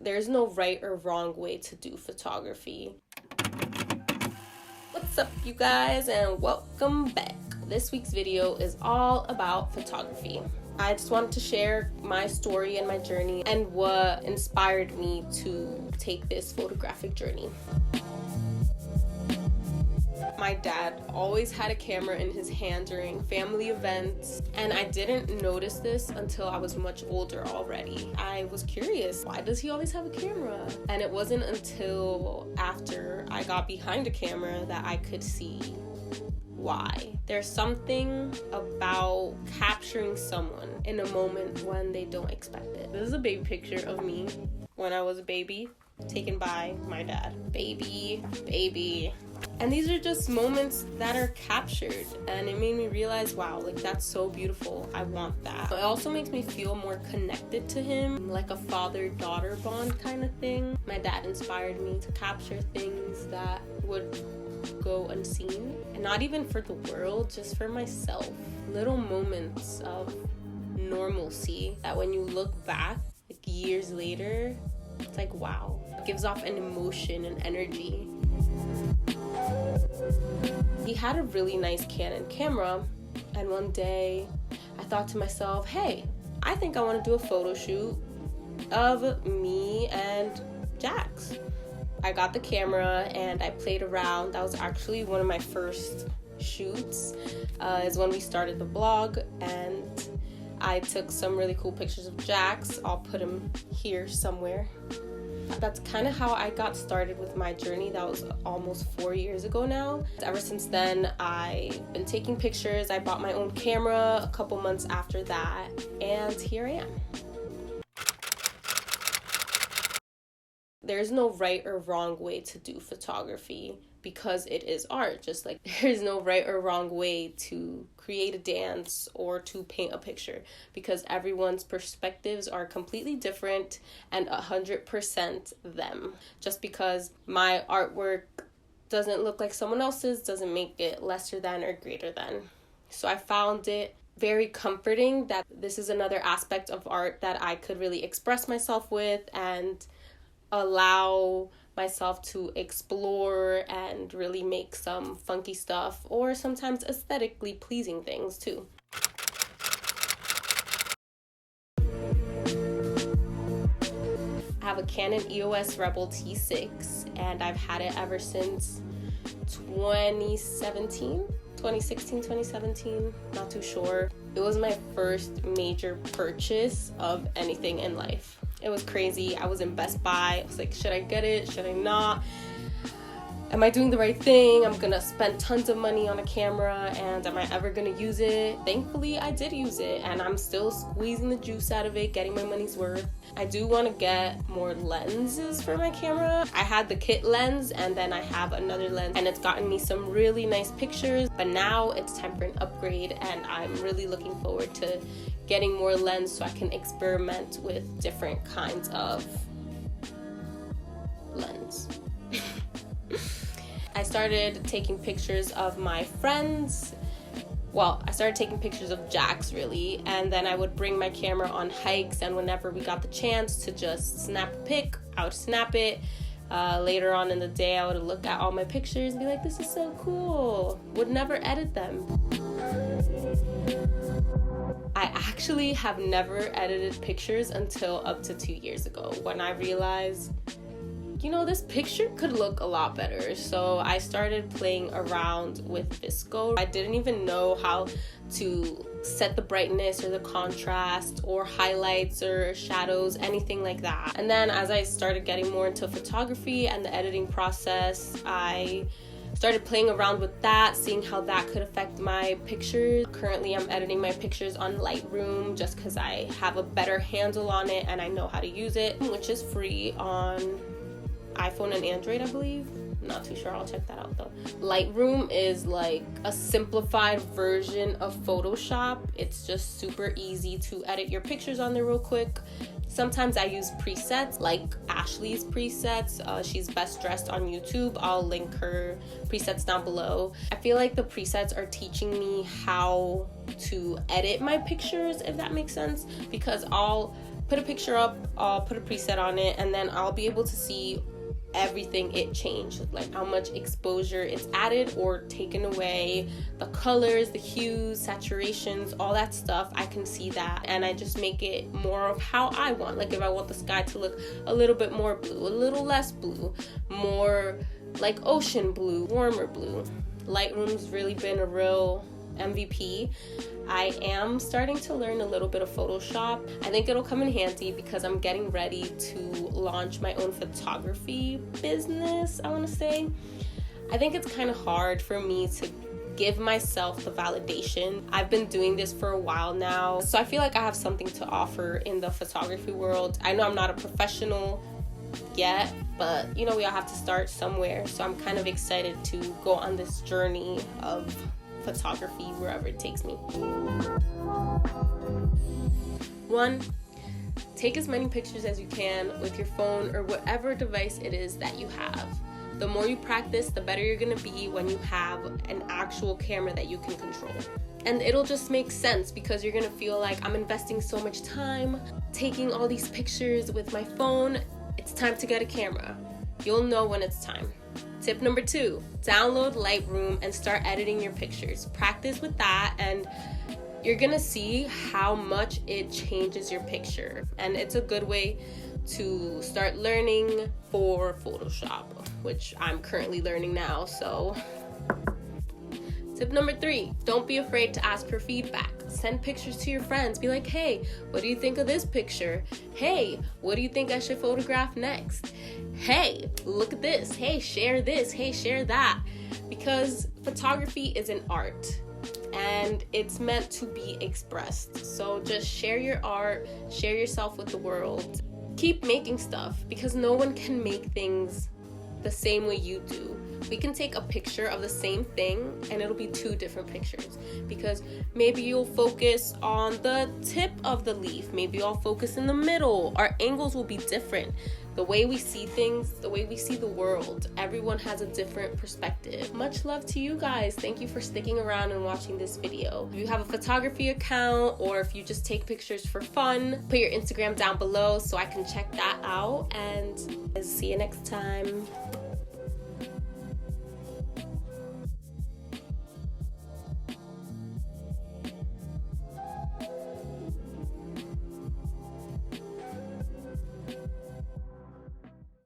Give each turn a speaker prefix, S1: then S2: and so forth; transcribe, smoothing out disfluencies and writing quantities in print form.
S1: There's no right or wrong way to do photography. What's up, you guys, and welcome back. This week's video is all about photography. I just wanted to share my story and my journey and what inspired me to take this photographic journey. My dad always had a camera in his hand during family events, and I didn't notice this until I was much older already. I was curious, why does he always have a camera? And it wasn't until after I got behind a camera that I could see why. There's something about capturing someone in a moment when they don't expect it. This is a baby picture of me when I was a baby, taken by my dad. Baby. And these are just moments that are captured, and it made me realize, wow, like that's so beautiful. I want that. It also makes me feel more connected to him, like a father-daughter bond kind of thing. My dad inspired me to capture things that would go unseen, and not even for the world, just for myself. Little moments of normalcy that when you look back, like years later, it's like, wow. It gives off an emotion and energy. He had a really nice Canon camera, and one day I thought to myself, hey, I think I want to do a photo shoot of me and Jax. I got the camera and I played around. That was actually one of my first shoots, is when we started the blog, and I took some really cool pictures of Jax. I'll put him here somewhere. That's kind of how I got started with my journey. That was almost 4 years ago now. Ever since then, I've been taking pictures. I bought my own camera a couple months after that, and here I am. There's no right or wrong way to do photography because it is art. Just like there's no right or wrong way to create a dance or to paint a picture, because everyone's perspectives are completely different and 100% them. Just because my artwork doesn't look like someone else's doesn't make it lesser than or greater than. So I found it very comforting that this is another aspect of art that I could really express myself with and allow myself to explore and really make some funky stuff, or sometimes aesthetically pleasing things too. I have a Canon EOS Rebel T6, and I've had it ever since 2017, not too sure. It was my first major purchase of anything in life. It was crazy. I was in Best Buy. I was like, should I get it? Should I not? Am I doing the right thing? I'm gonna spend tons of money on a camera, and am I ever gonna use it? Thankfully, I did use it, and I'm still squeezing the juice out of it, getting my money's worth. I do want to get more lenses for my camera. I had the kit lens, and then I have another lens, and it's gotten me some really nice pictures, but now it's time for an upgrade, and I'm really looking forward to getting more lens so I can experiment with different kinds of lens. I started taking pictures of my friends. Well, I started taking pictures of Jax, really, and then I would bring my camera on hikes, and whenever we got the chance to just snap a pic, I would snap it. Later on in the day, I would look at all my pictures and be like, this is so cool. Would never edit them. I actually have never edited pictures until up to 2 years ago, when I realized, you know, this picture could look a lot better. So I started playing around with VSCO. I didn't even know how to set the brightness or the contrast or highlights or shadows, anything like that. And then as I started getting more into photography and the editing process, I started playing around with that, seeing how that could affect my pictures. Currently, I'm editing my pictures on Lightroom just because I have a better handle on it and I know how to use it, which is free on iPhone and Android, I believe. Not too sure, I'll check that out though. Lightroom is like a simplified version of Photoshop. It's just super easy to edit your pictures on there real quick. Sometimes I use presets like Ashley's presets. She's Best Dressed on YouTube. I'll link her presets down below. I feel like the presets are teaching me how to edit my pictures, if that makes sense, because I'll put a picture up, I'll put a preset on it, and then I'll be able to see everything it changed, like how much exposure it's added or taken away, the colors, the hues, saturations, all that stuff. I can see that, and I just make it more of how I want. Like if I want the sky to look a little bit more blue, a little less blue, more like ocean blue, warmer blue. Lightroom's really been a real MVP. I am starting to learn a little bit of Photoshop. I think it'll come in handy because I'm getting ready to launch my own photography business, I want to say. I think it's kind of hard for me to give myself the validation. I've been doing this for a while now, so I feel like I have something to offer in the photography world. I know I'm not a professional yet, but you know, we all have to start somewhere. So I'm kind of excited to go on this journey of photography wherever it takes me. 1, take as many pictures as you can with your phone or whatever device it is that you have. The more you practice, the better you're gonna be when you have an actual camera that you can control. And it'll just make sense because you're gonna feel like, I'm investing so much time taking all these pictures with my phone. It's time to get a camera. You'll know when it's time. Tip number 2, download Lightroom and start editing your pictures. Practice with that and you're gonna see how much it changes your picture. And it's a good way to start learning for Photoshop, which I'm currently learning now, so. Tip number 3, don't be afraid to ask for feedback. Send pictures to your friends. Be like, hey, what do you think of this picture? Hey, what do you think I should photograph next? Hey, look at this. Hey, share this. Hey, share that. Because photography is an art and it's meant to be expressed. So just share your art, share yourself with the world. Keep making stuff because no one can make things the same way you do. We can take a picture of the same thing and it'll be 2 different pictures because maybe you'll focus on the tip of the leaf, maybe I'll focus in the middle. Our angles will be different. The way we see things, the way we see the world, everyone has a different perspective. Much love to you guys. Thank you for sticking around and watching this video. If you have a photography account or if you just take pictures for fun, put your Instagram down below so I can check that out, and see you next time.